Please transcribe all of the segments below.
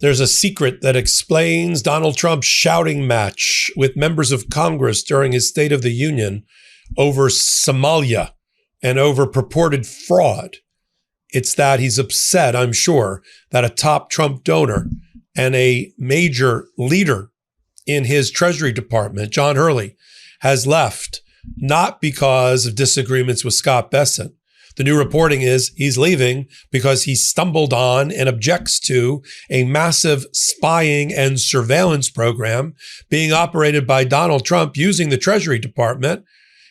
There's a secret that explains Donald Trump's shouting match with members of Congress during his State of the Union over Somalia and over purported fraud. It's that he's upset, I'm sure, that a top Trump donor and a major leader in his Treasury Department, John Hurley, has left, not because of disagreements with Scott Bessent. The new reporting is he's leaving because he stumbled on and objects to a massive spying and surveillance program being operated by Donald Trump using the Treasury Department.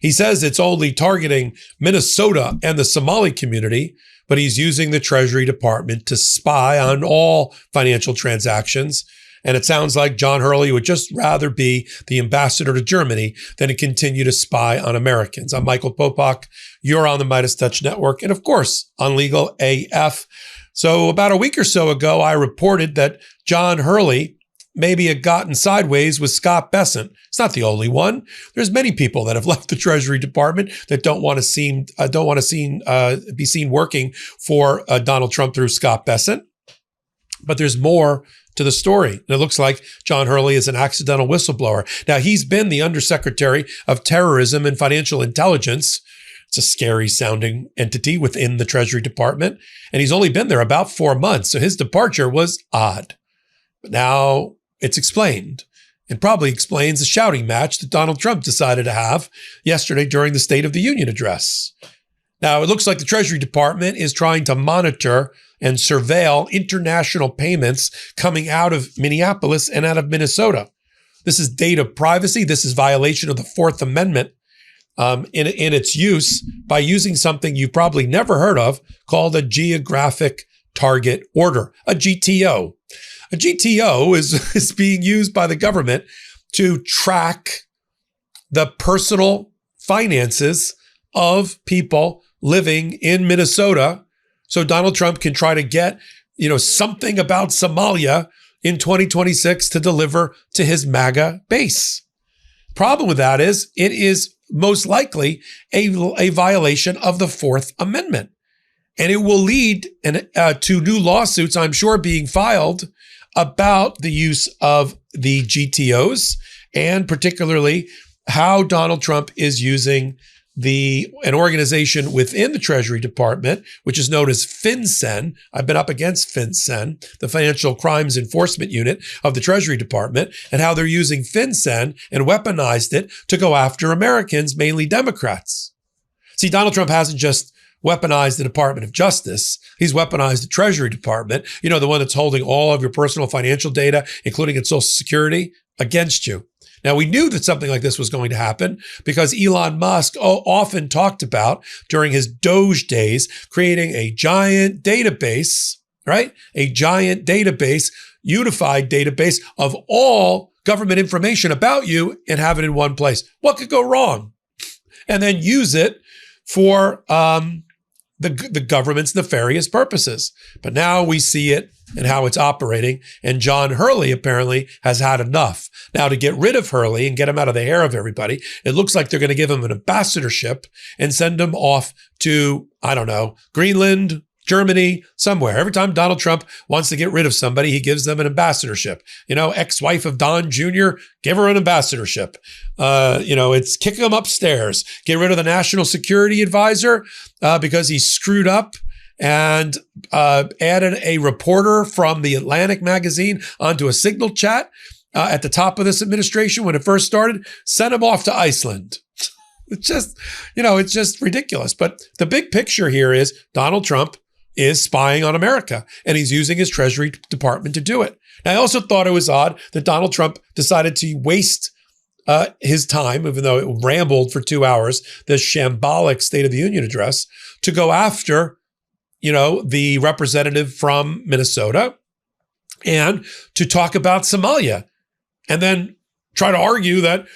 He says it's only targeting Minnesota and the Somali community, but he's using the Treasury Department to spy on all financial transactions. And it sounds like John Hurley would just rather be the ambassador to Germany than to continue to spy on Americans. I'm Michael Popok. You're on the MeidasTouch Network and, of course, on Legal AF. So about a week or so ago, I reported that John Hurley maybe had gotten sideways with Scott Bessent. It's not the only one. There's many people that have left the Treasury Department that don't want to be seen working for Donald Trump through Scott Bessent. But there's more to the story. And it looks like John Hurley is an accidental whistleblower. Now, he's been the Undersecretary of Terrorism and Financial Intelligence. It's a scary sounding entity within the Treasury Department. And he's only been there about 4 months. So his departure was odd. But now it's explained, and probably explains the shouting match that Donald Trump decided to have yesterday during the State of the Union address. Now, it looks like the Treasury Department is trying to monitor and surveil international payments coming out of Minneapolis and out of Minnesota. This is data privacy. This is violation of the Fourth Amendment in its use by using something you've probably never heard of called a Geographic Target Order, a GTO. A GTO is being used by the government to track the personal finances of people living in Minnesota, so Donald Trump can try to get, something about Somalia in 2026 to deliver to his MAGA base. Problem with that is it is most likely a violation of the Fourth Amendment, and it will lead to new lawsuits, I'm sure, being filed about the use of the GTOs and particularly how Donald Trump is using an organization within the Treasury Department, which is known as FinCEN. I've been up against FinCEN, the Financial Crimes Enforcement Unit of the Treasury Department, and how they're using FinCEN and weaponized it to go after Americans, mainly Democrats. See, Donald Trump hasn't just weaponized the Department of Justice. He's weaponized the Treasury Department, the one that's holding all of your personal financial data, including its Social Security, against you. Now, we knew that something like this was going to happen because Elon Musk often talked about during his Doge days, creating a giant database, right? A giant database, unified database of all government information about you and have it in one place. What could go wrong? And then use it for the government's nefarious purposes. But now we see it and how it's operating. And John Hurley apparently has had enough. Now, to get rid of Hurley and get him out of the hair of everybody, it looks like they're going to give him an ambassadorship and send him off to, Greenland, Germany, somewhere. Every time Donald Trump wants to get rid of somebody, he gives them an ambassadorship. Ex-wife of Don Jr., give her an ambassadorship. It's kick him upstairs. Get rid of the national security advisor because he screwed up and added a reporter from the Atlantic magazine onto a Signal chat at the top of this administration when it first started. Sent him off to Iceland. It's just ridiculous. But the big picture here is Donald Trump is spying on America, and he's using his Treasury Department to do it. And I also thought it was odd that Donald Trump decided to waste his time, even though it rambled for 2 hours, this shambolic State of the Union address, to go after the representative from Minnesota and to talk about Somalia, and then try to argue that,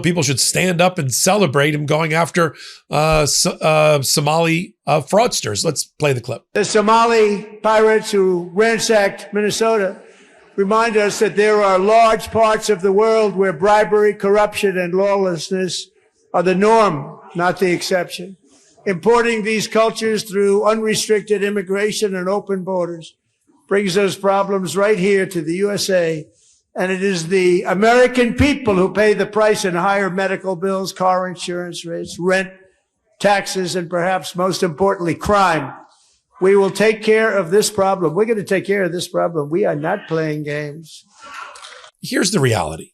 people should stand up and celebrate him going after Somali fraudsters. Let's play the clip. The Somali pirates who ransacked Minnesota remind us that there are large parts of the world where bribery, corruption, and lawlessness are the norm, not the exception. Importing these cultures through unrestricted immigration and open borders brings those problems right here to the USA. And it is the American people who pay the price in higher medical bills, car insurance rates, rent, taxes, and perhaps most importantly, crime. We will take care of this problem. We're going to take care of this problem. We are not playing games. Here's the reality.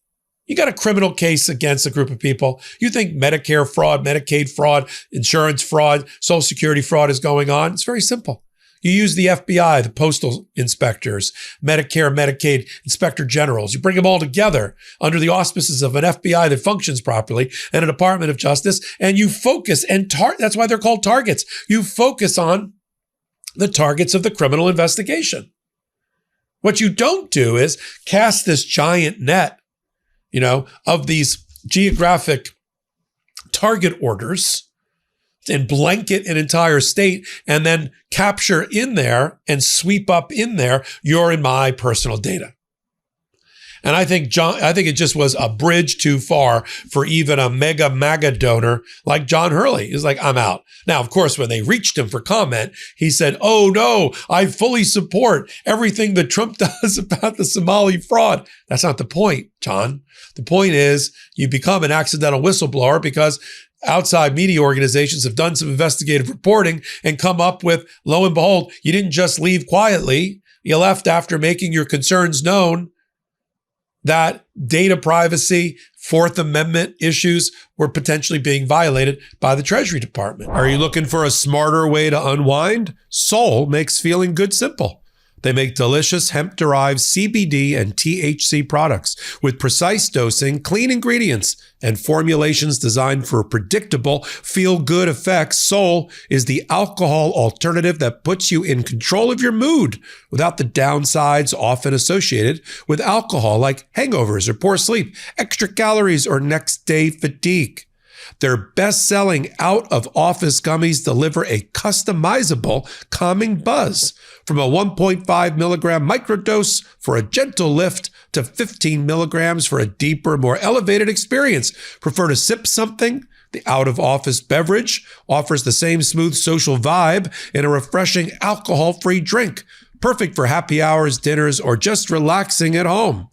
You got a criminal case against a group of people. You think Medicare fraud, Medicaid fraud, insurance fraud, Social Security fraud is going on. It's very simple. You use the FBI, the postal inspectors, Medicare, Medicaid inspector generals. You bring them all together under the auspices of an FBI that functions properly and a Department of Justice, and you focus, and that's why they're called targets. You focus on the targets of the criminal investigation. What you don't do is cast this giant net, of these geographic target orders and blanket an entire state and then capture in there and sweep up in there your and my personal data. And I think it just was a bridge too far for even a MAGA donor like John Hurley. He's like, I'm out. Now, of course, when they reached him for comment, he said, oh no, I fully support everything that Trump does about the Somali fraud. That's not the point, John. The point is you become an accidental whistleblower because outside media organizations have done some investigative reporting and come up with, lo and behold, you didn't just leave quietly. You left after making your concerns known that data privacy, Fourth Amendment issues were potentially being violated by the Treasury Department. Are you looking for a smarter way to unwind? Sol makes feeling good simple. They make delicious hemp-derived CBD and THC products with precise dosing, clean ingredients, and formulations designed for predictable, feel-good effects. Sol is the alcohol alternative that puts you in control of your mood without the downsides often associated with alcohol, like hangovers or poor sleep, extra calories, or next-day fatigue. Their best-selling out-of-office gummies deliver a customizable, calming buzz from a 1.5 milligram microdose for a gentle lift to 15 milligrams for a deeper, more elevated experience. Prefer to sip something? The out-of-office beverage offers the same smooth social vibe in a refreshing alcohol-free drink, perfect for happy hours, dinners, or just relaxing at home.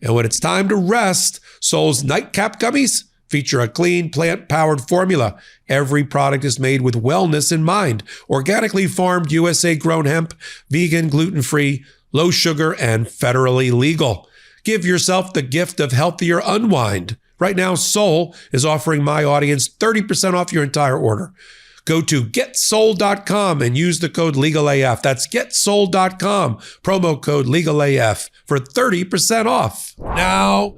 And when it's time to rest, Sol's Nightcap Gummies feature a clean, plant-powered formula. Every product is made with wellness in mind. Organically farmed, USA-grown hemp, vegan, gluten-free, low sugar, and federally legal. Give yourself the gift of healthier unwind. Right now, Sol is offering my audience 30% off your entire order. Go to GetSol.com and use the code LegalAF. That's GetSol.com, promo code LegalAF for 30% off. Now,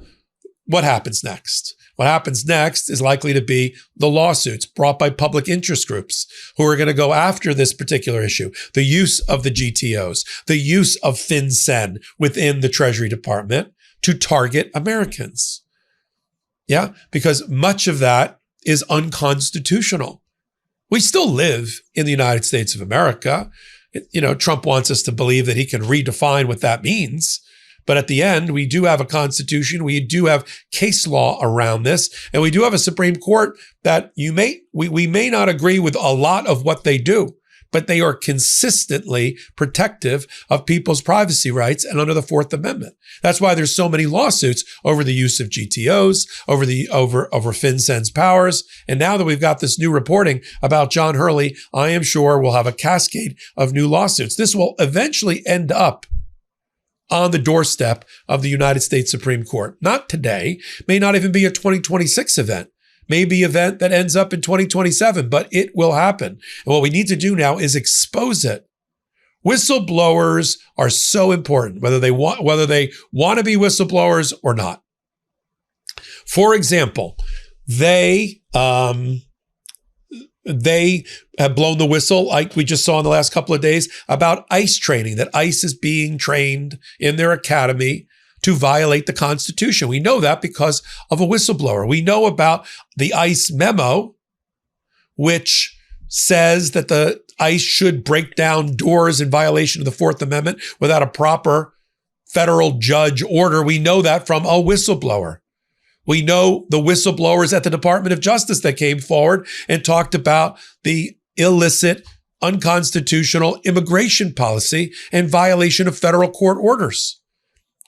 what happens next? What happens next is likely to be the lawsuits brought by public interest groups who are going to go after this particular issue, the use of the GTOs, the use of FinCEN within the Treasury Department to target Americans. Yeah, because much of that is unconstitutional. We still live in the United States of America. Trump wants us to believe that he can redefine what that means. But at the end, we do have a constitution. We do have case law around this. And we do have a Supreme Court that we may not agree with a lot of what they do, but they are consistently protective of people's privacy rights and under the Fourth Amendment. That's why there's so many lawsuits over the use of GTOs, over FinCEN's powers. And now that we've got this new reporting about John Hurley, I am sure we'll have a cascade of new lawsuits. This will eventually end up on the doorstep of the United States Supreme Court. Not today, may not even be a 2026 event, may be an event that ends up in 2027, but it will happen. And what we need to do now is expose it. Whistleblowers are so important, whether they want to be whistleblowers or not. For example, they have blown the whistle, like we just saw in the last couple of days, about ICE training, that ICE is being trained in their academy to violate the Constitution. We know that because of a whistleblower. We know about the ICE memo, which says that the ICE should break down doors in violation of the Fourth Amendment without a proper federal judge order. We know that from a whistleblower. We know the whistleblowers at the Department of Justice that came forward and talked about the illicit unconstitutional immigration policy and violation of federal court orders.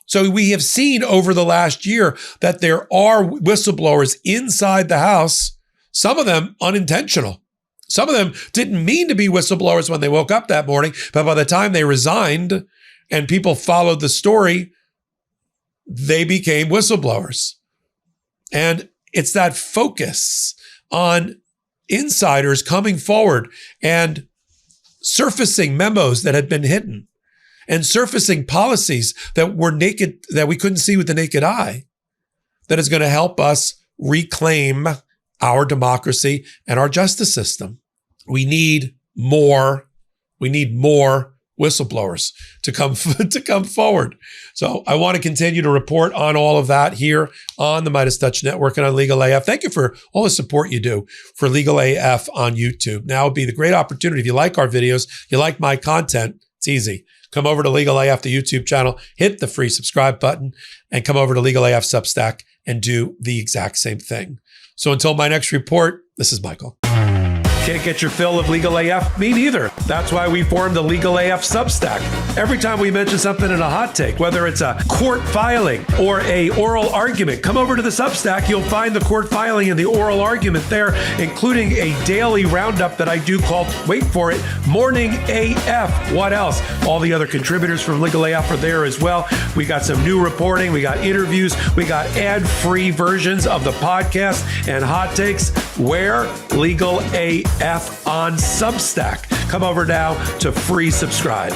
So we have seen over the last year that there are whistleblowers inside the House, some of them unintentional. Some of them didn't mean to be whistleblowers when they woke up that morning, but by the time they resigned and people followed the story, they became whistleblowers. And it's that focus on insiders coming forward and surfacing memos that had been hidden and surfacing policies that were naked, that we couldn't see with the naked eye, that is going to help us reclaim our democracy and our justice system. We need more whistleblowers to come forward. So I want to continue to report on all of that here on the MeidasTouch Network and on Legal AF. Thank you for all the support you do for Legal AF on YouTube. Now would be the great opportunity. If you like our videos, you like my content, it's easy. Come over to Legal AF, the YouTube channel, hit the free subscribe button, and come over to Legal AF Substack and do the exact same thing. So until my next report, this is Michael. Can't get your fill of Legal AF? Me neither. That's why we formed the Legal AF Substack. Every time we mention something in a hot take, whether it's a court filing or a oral argument, come over to the Substack. You'll find the court filing and the oral argument there, including a daily roundup that I do called, wait for it, Morning AF. What else? All the other contributors from Legal AF are there as well. We got some new reporting. We got interviews. We got ad-free versions of the podcast and hot takes. Where? Legal AF on Substack. Come over now to free subscribe.